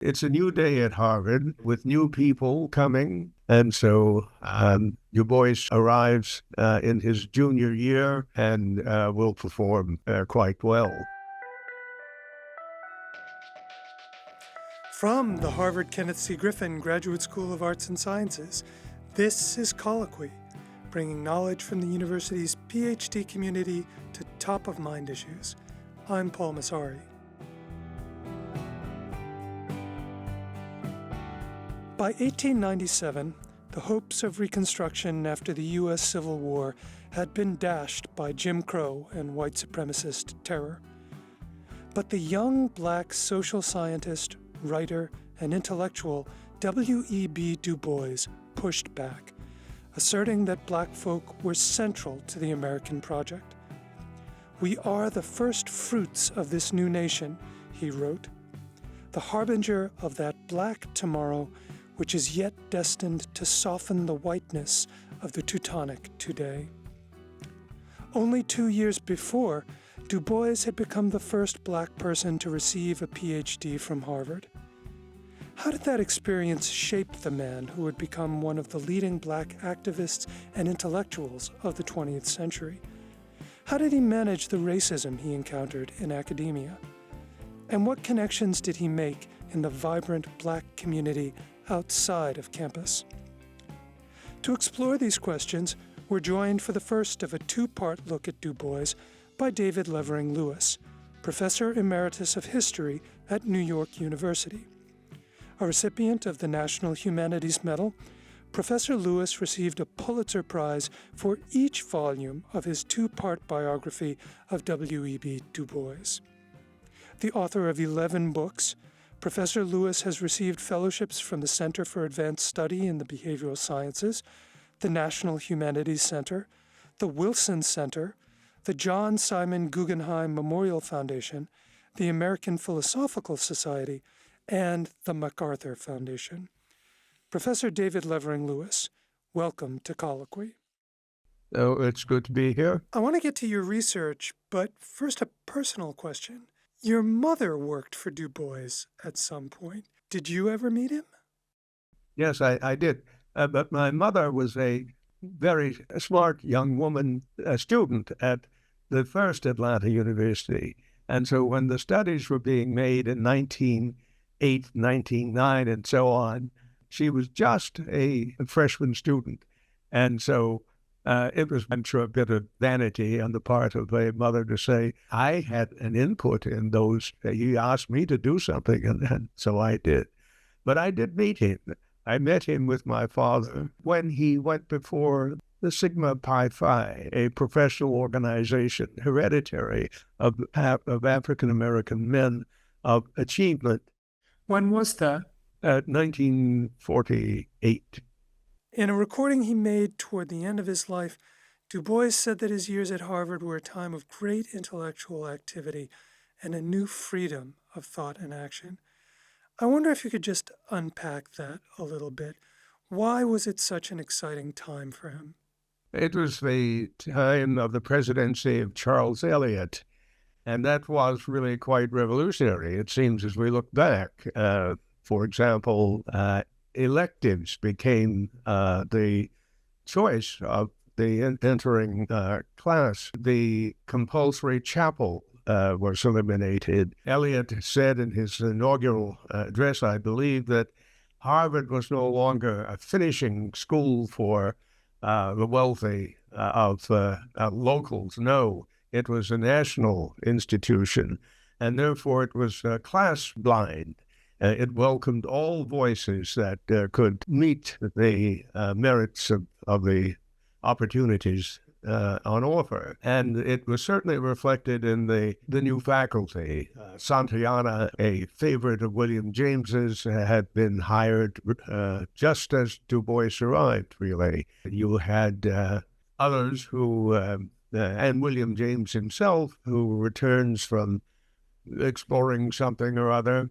It's a new day at Harvard with new people coming. And so Du Bois arrives in his junior year and will perform quite well. From the Harvard Kenneth C. Griffin Graduate School of Arts and Sciences, this is Colloquy, bringing knowledge from the university's PhD community to top-of-mind issues. I'm Paul Massari. By 1897, the hopes of Reconstruction after the U.S. Civil War had been dashed by Jim Crow and white supremacist terror. But the young black social scientist, writer, and intellectual W.E.B. Du Bois pushed back, asserting that black folk were central to the American project. "We are the first fruits of this new nation," he wrote, "the harbinger of that black tomorrow which is yet destined to soften the whiteness of the Teutonic today." Only 2 years before, Du Bois had become the first black person to receive a PhD from Harvard. How did that experience shape the man who would become one of the leading black activists and intellectuals of the 20th century? How did he manage the racism he encountered in academia? And what connections did he make in the vibrant black community outside of campus? To explore these questions, we're joined for the first of a two-part look at Du Bois by David Levering Lewis, Professor Emeritus of History at New York University. A recipient of the National Humanities Medal, Professor Lewis received a Pulitzer Prize for each volume of his two-part biography of W.E.B. Du Bois. The author of 11 books, Professor Lewis has received fellowships from the Center for Advanced Study in the Behavioral Sciences, the National Humanities Center, the Wilson Center, the John Simon Guggenheim Memorial Foundation, the American Philosophical Society, and the MacArthur Foundation. Professor David Levering Lewis, welcome to Colloquy. Oh, it's good to be here. I want to get to your research, but first a personal question. Your mother worked for Du Bois at some point. Did you ever meet him? Yes, I did. But my mother was a very smart young woman, a student at the first Atlanta University. And so when the studies were being made in 1908, 1909, and so on, she was just a freshman student. And so it was, I'm sure, a bit of vanity on the part of a mother to say, I had an input in those. He asked me to do something, and so I did. But I did meet him. I met him with my father when he went before the Sigma Pi Phi, a professional organization, hereditary, of African-American men of achievement. When was that? 1948. In a recording he made toward the end of his life, Du Bois said that his years at Harvard were a time of great intellectual activity and a new freedom of thought and action. I wonder if you could just unpack that a little bit. Why was it such an exciting time for him? It was the time of the presidency of Charles Eliot, and that was really quite revolutionary, it seems, as we look back. For example, electives became the choice of the entering class. The compulsory chapel was eliminated. Eliot said in his inaugural address, I believe, that Harvard was no longer a finishing school for the wealthy of locals. No, it was a national institution, and therefore it was class blind. It welcomed all voices that could meet the merits of the opportunities on offer. And it was certainly reflected in the new faculty. Santayana, a favorite of William James's, had been hired just as Du Bois arrived, really. You had others who, and William James himself, who returns from exploring something or other,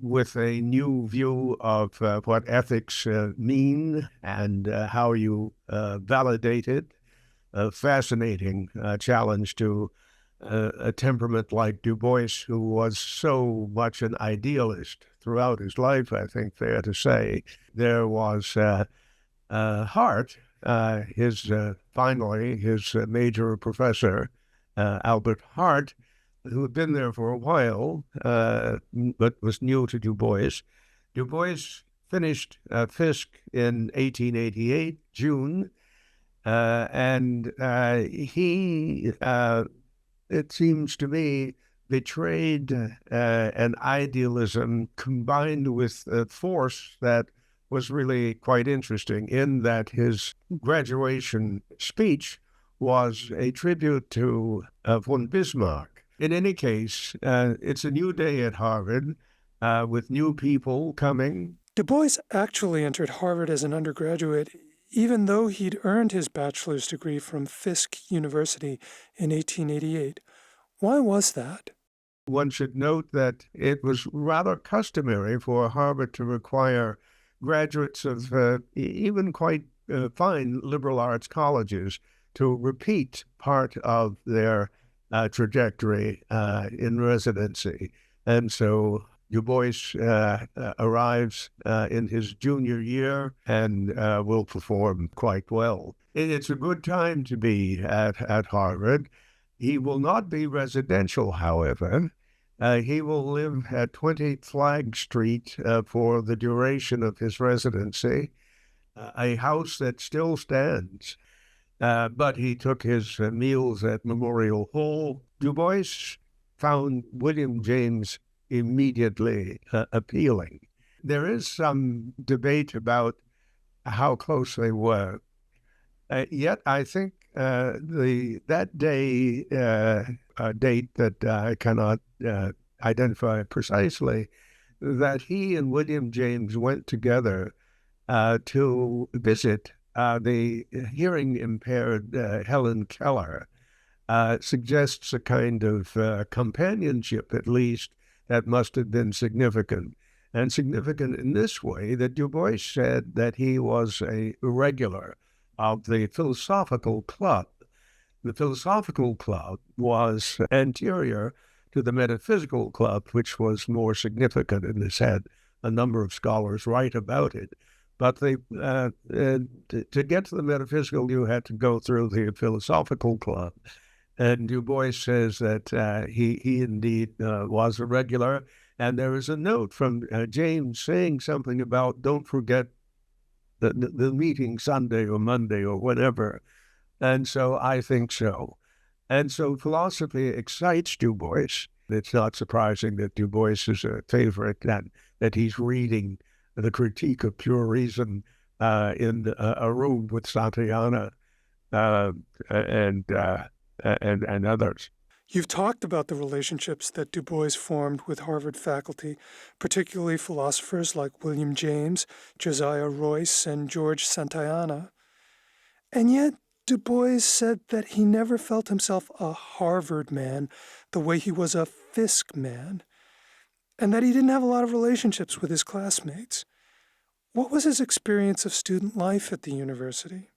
with a new view of what ethics mean and how you validate it. A fascinating challenge to a temperament like Du Bois, who was so much an idealist throughout his life, I think fair to say. There was Hart, finally, his major professor, Albert Hart, who had been there for a while, but was new to Du Bois. Du Bois finished Fisk in 1888, June, and he, it seems to me, betrayed an idealism combined with a force that was really quite interesting, in that his graduation speech was a tribute to von Bismarck. In any case, it's a new day at Harvard, with new people coming. Du Bois actually entered Harvard as an undergraduate, even though he'd earned his bachelor's degree from Fisk University in 1888. Why was that? One should note that it was rather customary for Harvard to require graduates of even quite fine liberal arts colleges to repeat part of their trajectory in residency. And so Du Bois arrives in his junior year and will perform quite well. It's a good time to be at Harvard. He will not be residential, however. He will live at 20 Flag Street for the duration of his residency, a house that still stands. But he took his meals at Memorial Hall. Du Bois found William James immediately appealing. There is some debate about how close they were. Yet I think that day, a date that I cannot identify precisely, that he and William James went together to visit the hearing-impaired Helen Keller, suggests a kind of companionship, at least, that must have been significant. And significant in this way, that Du Bois said that he was a regular of the Philosophical Club. The Philosophical Club was anterior to the Metaphysical Club, which was more significant, and has had a number of scholars write about it. But to get to the metaphysical, you had to go through the Philosophical Club. And Du Bois says that he indeed was a regular. And there is a note from James saying something about, don't forget the meeting Sunday or Monday or whatever. And so I think so. And so philosophy excites Du Bois. It's not surprising that Du Bois is a favorite, that he's reading the Critique of Pure Reason in a room with Santayana and others. You've talked about the relationships that Du Bois formed with Harvard faculty, particularly philosophers like William James, Josiah Royce, and George Santayana. And yet, Du Bois said that he never felt himself a Harvard man the way he was a Fisk man, and that he didn't have a lot of relationships with his classmates. What was his experience of student life at the university?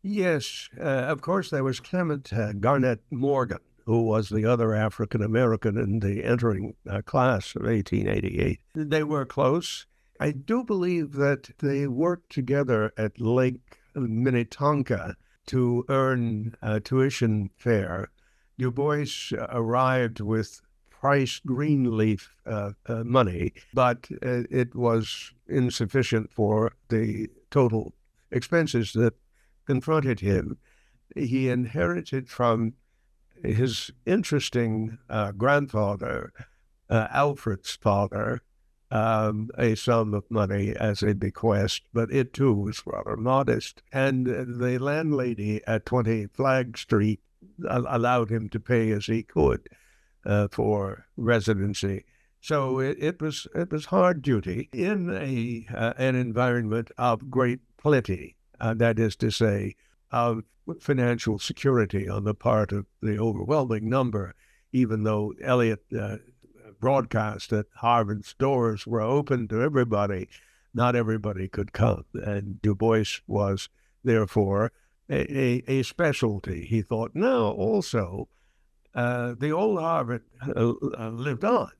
Yes, of course, there was Clement Garnett Morgan, who was the other African-American in the entering class of 1888. They were close. I do believe that they worked together at Lake Minnetonka to earn tuition fare. Du Bois arrived with Price Greenleaf money, but it was insufficient for the total expenses that confronted him. He inherited from his interesting grandfather, Alfred's father, a sum of money as a bequest, but it too was rather modest. And the landlady at 20 Flag Street allowed him to pay as he could for residency. So it was hard duty in an environment of great plenty. That is to say, of financial security on the part of the overwhelming number, even though Eliot broadcast that Harvard's doors were open to everybody, not everybody could come. And Du Bois was, therefore, a specialty. He thought, now also, the old Harvard lived on.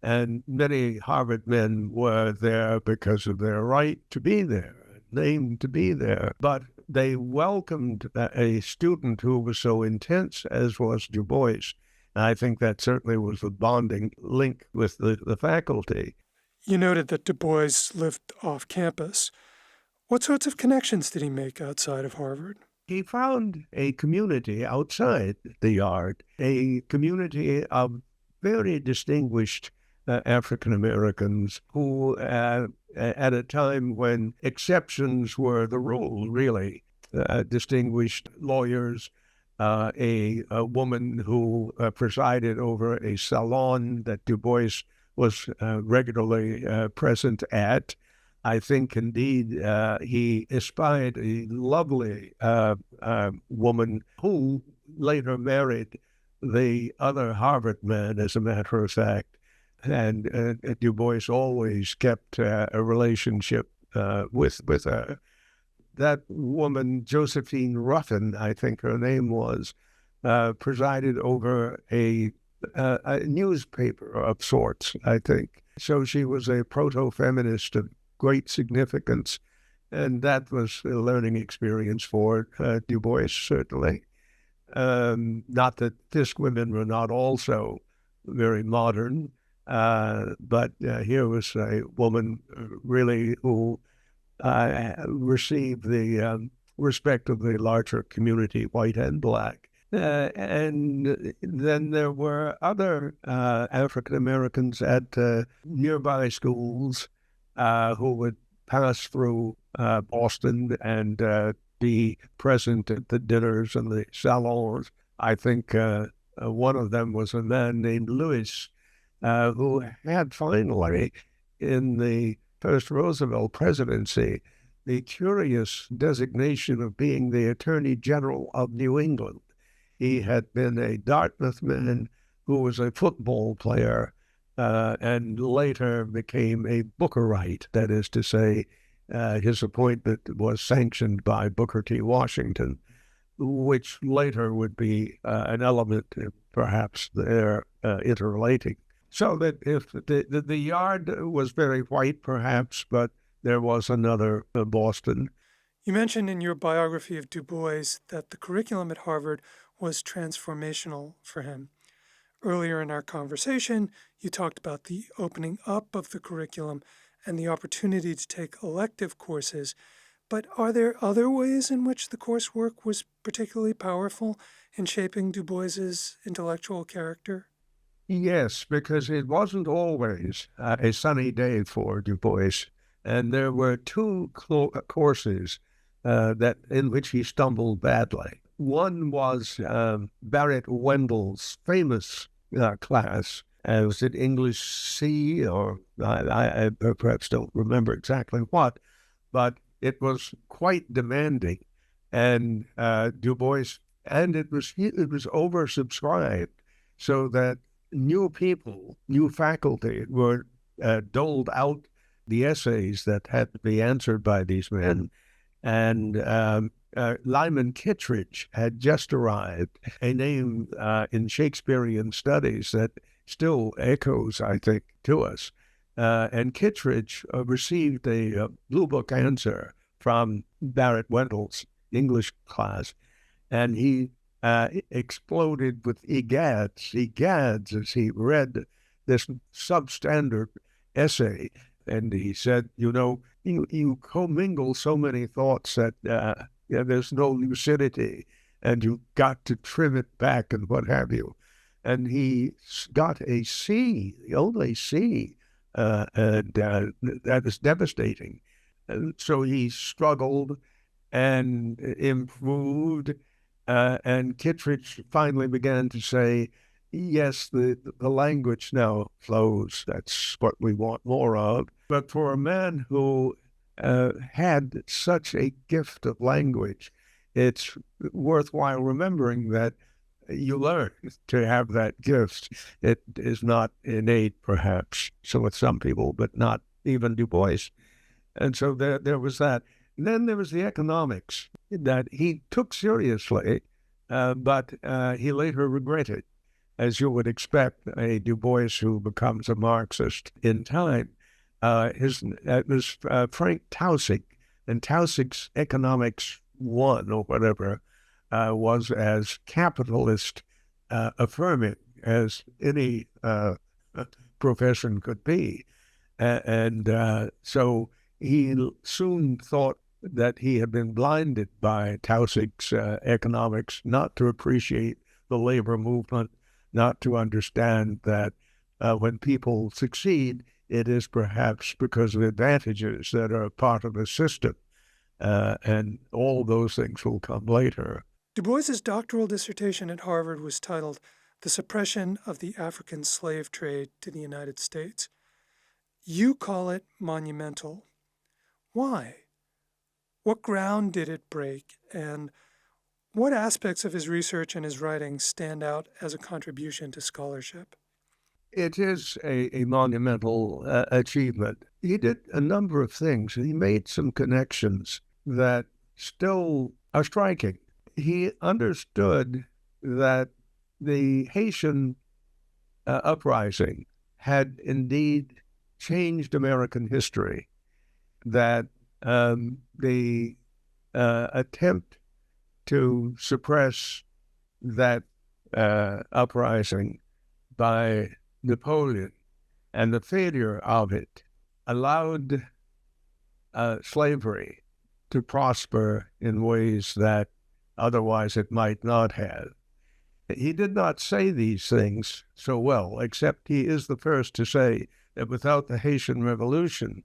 And many Harvard men were there because of their right to be there, named to be there. But they welcomed a student who was so intense as was Du Bois. And I think that certainly was a bonding link with the faculty. You noted that Du Bois lived off campus. What sorts of connections did he make outside of Harvard? He found a community outside the yard, a community of very distinguished African Americans who, at a time when exceptions were the rule, really, distinguished lawyers, a woman who presided over a salon that Du Bois was regularly present at. I think, indeed, he espied a lovely woman who later married the other Harvard man, as a matter of fact. And Du Bois always kept a relationship with her. That woman, Josephine Ruffin, I think her name was, presided over a newspaper of sorts, I think. So she was a proto-feminist of great significance, and that was a learning experience for Du Bois, certainly. Not that Fisk women were not also very modern, but here was a woman really who received the respect of the larger community, white and black. And then there were other African Americans at nearby schools who would pass through Boston and be present at the dinners and the salons. I think one of them was a man named Lewis, who had finally, in the first Roosevelt presidency, the curious designation of being the Attorney General of New England. He had been a Dartmouth man who was a football player and later became a Bookerite. That is to say, his appointment was sanctioned by Booker T. Washington, which later would be an element, perhaps, there interrelating. So that if the yard was very white, perhaps, but there was another Boston. You mentioned in your biography of Du Bois that the curriculum at Harvard was transformational for him. Earlier in our conversation, you talked about the opening up of the curriculum and the opportunity to take elective courses. But are there other ways in which the coursework was particularly powerful in shaping Du Bois's intellectual character? Yes, because it wasn't always a sunny day for Du Bois. And there were two courses that in which he stumbled badly. One was Barrett Wendell's famous class. Was it English C, or I perhaps don't remember exactly what, but it was quite demanding. And Du Bois, and it was oversubscribed, so that new people, new faculty were doled out the essays that had to be answered by these men. And Lyman Kittredge had just arrived, a name in Shakespearean studies that still echoes, I think, to us. And Kittredge received a Blue Book answer from Barrett Wendell's English class, and he exploded with egads as he read this substandard essay. And he said, you commingle so many thoughts that there's no lucidity, and you've got to trim it back and what have you. And he got a C, the only C, and that is devastating. And so he struggled and improved, and Kittredge finally began to say, yes, the language now flows. That's what we want more of. But for a man who had such a gift of language, it's worthwhile remembering that you learn to have that gift. It is not innate, perhaps, so with some people, but not even Du Bois. And so there was that. And then there was the economics that he took seriously, but he later regretted. as you would expect, a Du Bois who becomes a Marxist in time. It was Frank Taussig, and Taussig's Economics 1 or whatever was as capitalist affirming as any profession could be. So he soon thought that he had been blinded by Taussig's economics, not to appreciate the labor movement, not to understand that when people succeed, it is perhaps because of advantages that are part of the system. And all those things will come later. Du Bois's doctoral dissertation at Harvard was titled The Suppression of the African Slave Trade to the United States. You call it monumental. Why? What ground did it break, and what aspects of his research and his writing stand out as a contribution to scholarship? It is a monumental achievement. He did a number of things. He made some connections that still are striking. He understood that the Haitian uprising had indeed changed American history, that the attempt to suppress that uprising by Napoleon and the failure of it allowed slavery to prosper in ways that otherwise it might not have. He did not say these things so well, except he is the first to say that without the Haitian Revolution,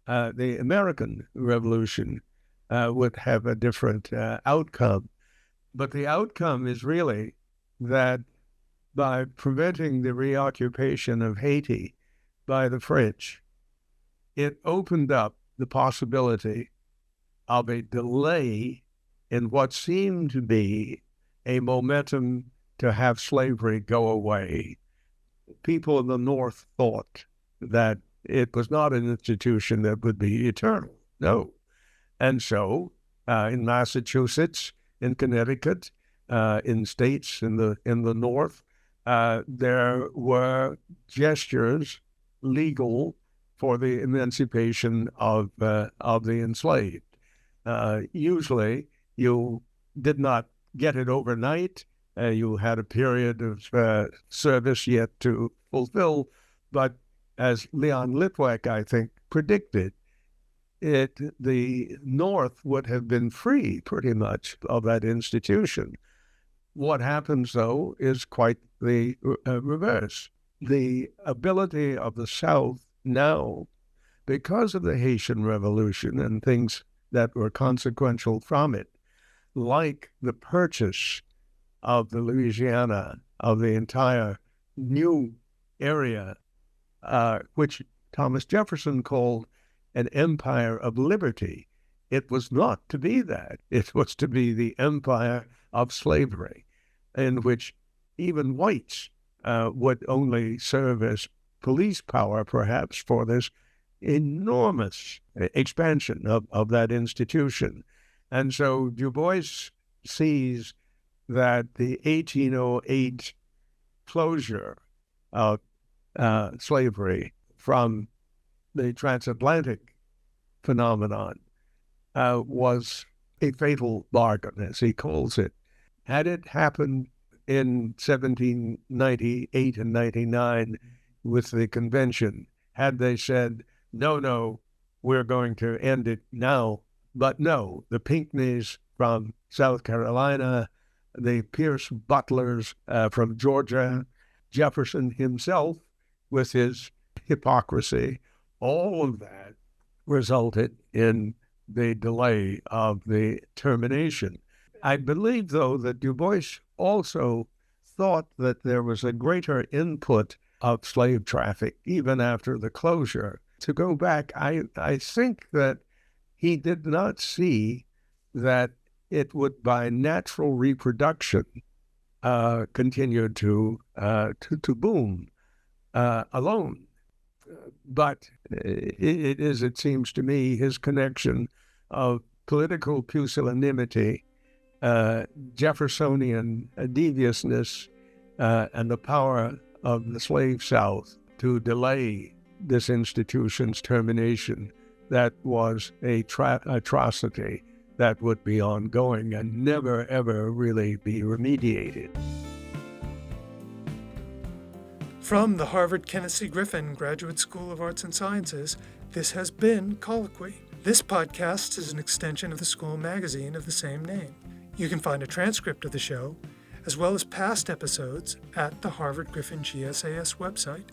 the American Revolution would have a different outcome. But the outcome is really that by preventing the reoccupation of Haiti by the French, it opened up the possibility of a delay in what seemed to be a momentum to have slavery go away. People in the North thought that it was not an institution that would be eternal. No. And so in Massachusetts, in Connecticut, in states in the North, there were gestures legal for the emancipation of the enslaved. Usually, you did not get it overnight. You had a period of service yet to fulfill. But as Leon Litwack, I think, predicted, the North would have been free, pretty much, of that institution. What happens, though, is quite the reverse. The ability of the South now, because of the Haitian Revolution and things that were consequential from it, like the purchase of the Louisiana, of the entire new area, which Thomas Jefferson called an empire of liberty. It was not to be that. It was to be the empire of slavery, in which even whites would only serve as police power, perhaps, for this enormous expansion of that institution. And so Du Bois sees that the 1808 closure of slavery from the transatlantic phenomenon was a fatal bargain, as he calls it. Had it happened in 1798 and 99 with the convention, had they said, no, we're going to end it now. But no, the Pinckneys from South Carolina, the Pierce Butlers from Georgia, Jefferson himself with his hypocrisy, all of that resulted in the delay of the termination. I believe, though, that Du Bois also thought that there was a greater input of slave traffic even after the closure. To go back, I think that he did not see that it would, by natural reproduction, continue to boom alone. But it is, it seems to me, his connection of political pusillanimity, Jeffersonian deviousness, and the power of the slave South to delay this institution's termination, that was a atrocity that would be ongoing and never, ever really be remediated. From the Harvard Kenneth C. Griffin Graduate School of Arts and Sciences, this has been Colloquy. This podcast is an extension of the school magazine of the same name. You can find a transcript of the show, as well as past episodes, at the Harvard Griffin GSAS website,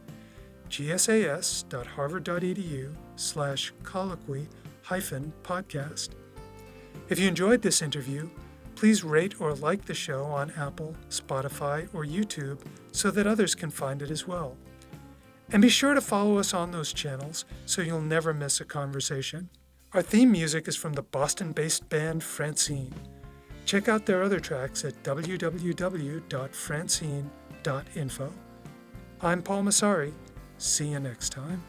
gsas.harvard.edu/colloquy-podcast. If you enjoyed this interview, please rate or like the show on Apple, Spotify, or YouTube so that others can find it as well. And be sure to follow us on those channels so you'll never miss a conversation. Our theme music is from the Boston-based band Francine. Check out their other tracks at www.francine.info. I'm Paul Massari. See you next time.